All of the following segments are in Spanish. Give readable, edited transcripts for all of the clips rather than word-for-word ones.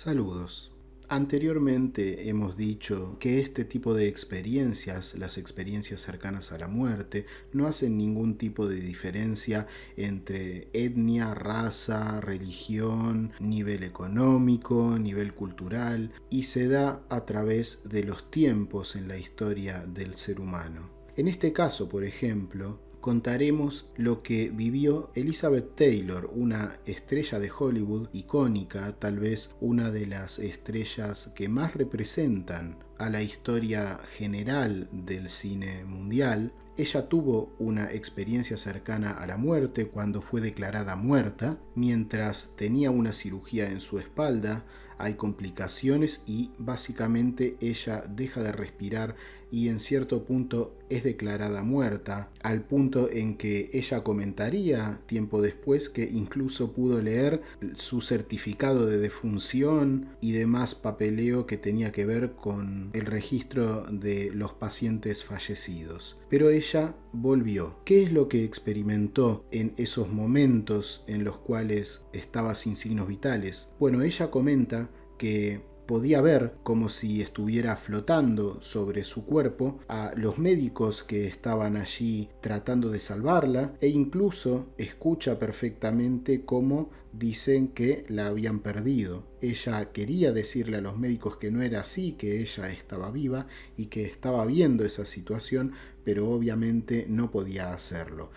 Saludos. Anteriormente hemos dicho que este tipo de experiencias, las experiencias cercanas a la muerte, no hacen ningún tipo de diferencia entre etnia, raza, religión, nivel económico, nivel cultural, y se da a través de los tiempos en la historia del ser humano. En este caso, por ejemplo, contaremos lo que vivió Elizabeth Taylor, una estrella de Hollywood icónica, tal vez una de las estrellas que más representan a la historia general del cine mundial. Ella tuvo una experiencia cercana a la muerte cuando fue declarada muerta, mientras tenía una cirugía en su espalda. Hay complicaciones y básicamente ella deja de respirar y en cierto punto es declarada muerta, al punto en que ella comentaría tiempo después que incluso pudo leer su certificado de defunción y demás papeleo que tenía que ver con el registro de los pacientes fallecidos. Pero ella volvió. ¿Qué es lo que experimentó en esos momentos en los cuales estaba sin signos vitales? Bueno, ella comenta que podía ver, como si estuviera flotando sobre su cuerpo, a los médicos que estaban allí tratando de salvarla, e incluso escucha perfectamente cómo dicen que la habían perdido. Ella quería decirle a los médicos que no era así, que ella estaba viva y que estaba viendo esa situación, pero obviamente no podía hacerlo.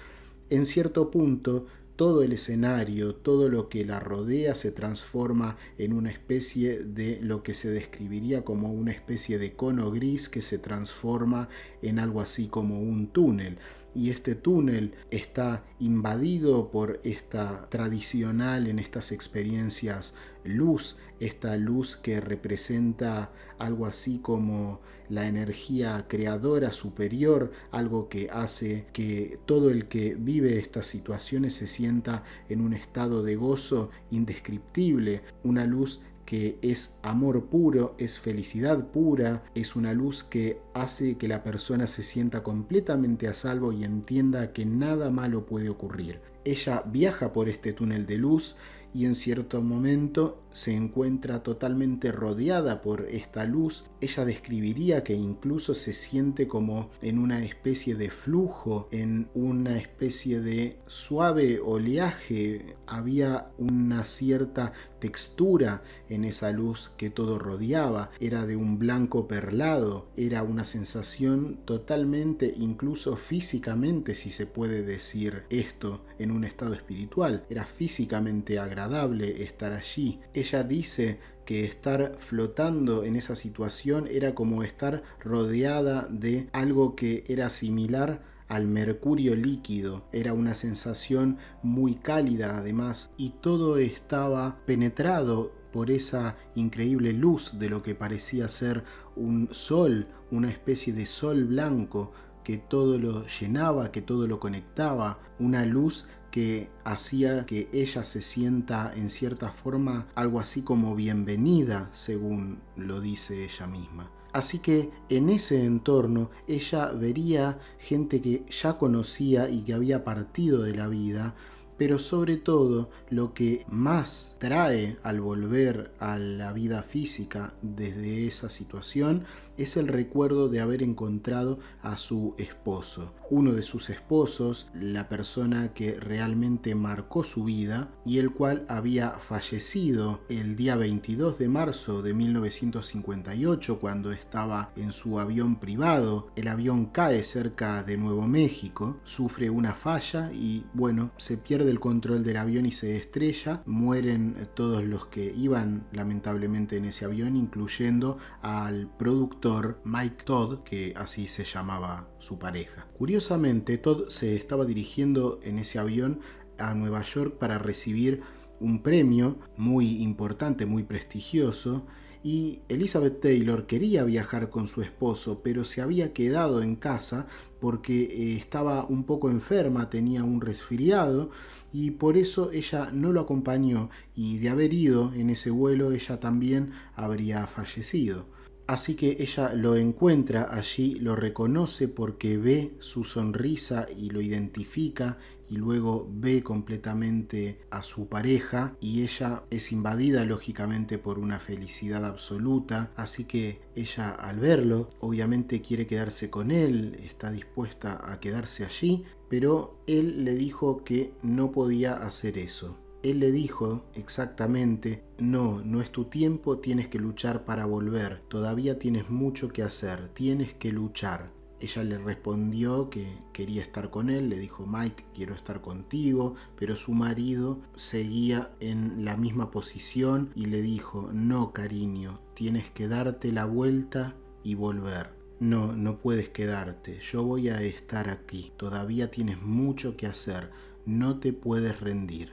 En cierto punto, todo el escenario, todo lo que la rodea se transforma en una especie de lo que se describiría como una especie de cono gris que se transforma en algo así como un túnel. Y este túnel está invadido por esta tradicional en estas experiencias luz, esta luz que representa algo así como la energía creadora superior, algo que hace que todo el que vive estas situaciones se sienta en un estado de gozo indescriptible, una luz que es amor puro, es felicidad pura, es una luz que hace que la persona se sienta completamente a salvo y entienda que nada malo puede ocurrir. Ella viaja por este túnel de luz y en cierto momento se encuentra totalmente rodeada por esta luz. Ella describiría que incluso se siente como en una especie de flujo, en una especie de suave oleaje. Había una cierta textura en esa luz que todo rodeaba. Era de un blanco perlado. Era una sensación totalmente, incluso físicamente, si se puede decir esto en un estado espiritual. Era físicamente agradable estar allí. Ella dice que estar flotando en esa situación era como estar rodeada de algo que era similar al mercurio líquido. Era una sensación muy cálida además, y todo estaba penetrado por esa increíble luz de lo que parecía ser un sol, una especie de sol blanco que todo lo llenaba, que todo lo conectaba, una luz que hacía que ella se sienta en cierta forma algo así como bienvenida, según lo dice ella misma. Así que en ese entorno ella vería gente que ya conocía y que había partido de la vida, pero sobre todo lo que más trae al volver a la vida física desde esa situación es el recuerdo de haber encontrado a su esposo, uno de sus esposos, la persona que realmente marcó su vida y el cual había fallecido el día 22 de marzo de 1958 cuando estaba en su avión privado. El avión cae cerca de Nuevo México, sufre una falla y bueno, se pierde el control del avión y se estrella. Mueren todos los que iban lamentablemente en ese avión, incluyendo al productor Mike Todd, que así se llamaba su pareja. Curiosamente, Todd se estaba dirigiendo en ese avión a Nueva York para recibir un premio muy importante, muy prestigioso, y Elizabeth Taylor quería viajar con su esposo, pero se había quedado en casa porque estaba un poco enferma, tenía un resfriado y por eso ella no lo acompañó, y de haber ido en ese vuelo ella también habría fallecido. Así que ella lo encuentra allí, lo reconoce porque ve su sonrisa y lo identifica, y luego ve completamente a su pareja y ella es invadida lógicamente por una felicidad absoluta. Así que ella, al verlo, obviamente quiere quedarse con él, está dispuesta a quedarse allí, pero él le dijo que no podía hacer eso. Él le dijo exactamente: no, no es tu tiempo, tienes que luchar para volver, todavía tienes mucho que hacer, tienes que luchar. Ella le respondió que quería estar con él, le dijo: Mike, quiero estar contigo, pero su marido seguía en la misma posición y le dijo: no, cariño, tienes que darte la vuelta y volver. No, no puedes quedarte, yo voy a estar aquí, todavía tienes mucho que hacer, no te puedes rendir.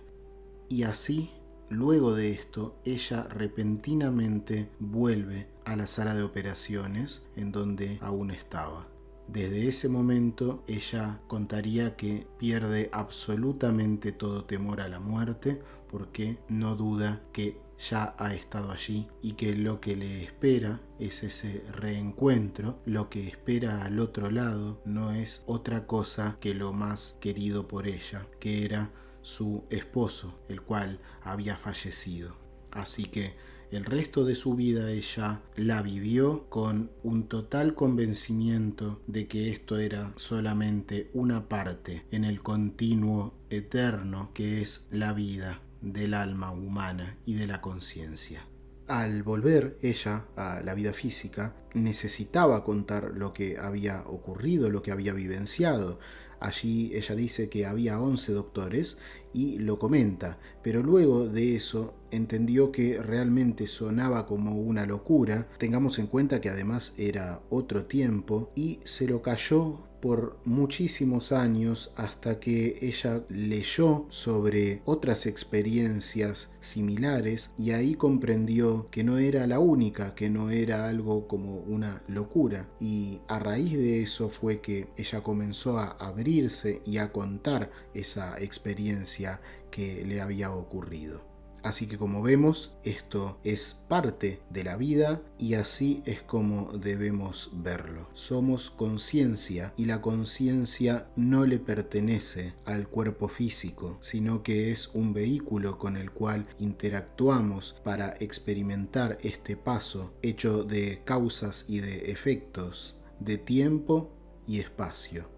Y así, luego de esto, ella repentinamente vuelve a la sala de operaciones en donde aún estaba. Desde ese momento ella contaría que pierde absolutamente todo temor a la muerte, porque no duda que ya ha estado allí y que lo que le espera es ese reencuentro. Lo que espera al otro lado no es otra cosa que lo más querido por ella, que era su esposo, el cual había fallecido. Así que el resto de su vida ella la vivió con un total convencimiento de que esto era solamente una parte en el continuo eterno que es la vida del alma humana y de la conciencia. Al volver ella a la vida física, necesitaba contar lo que había ocurrido, lo que había vivenciado. Allí ella dice que había 11 doctores y lo comenta, pero luego de eso entendió que realmente sonaba como una locura. Tengamos en cuenta que además era otro tiempo, y se lo cayó por muchísimos años hasta que ella leyó sobre otras experiencias similares y ahí comprendió que no era la única, que no era algo como una locura, y a raíz de eso fue que ella comenzó a abrirse y a contar esa experiencia que le había ocurrido. Así que, como vemos, esto es parte de la vida y así es como debemos verlo. Somos conciencia y la conciencia no le pertenece al cuerpo físico, sino que es un vehículo con el cual interactuamos para experimentar este paso hecho de causas y de efectos, de tiempo y espacio.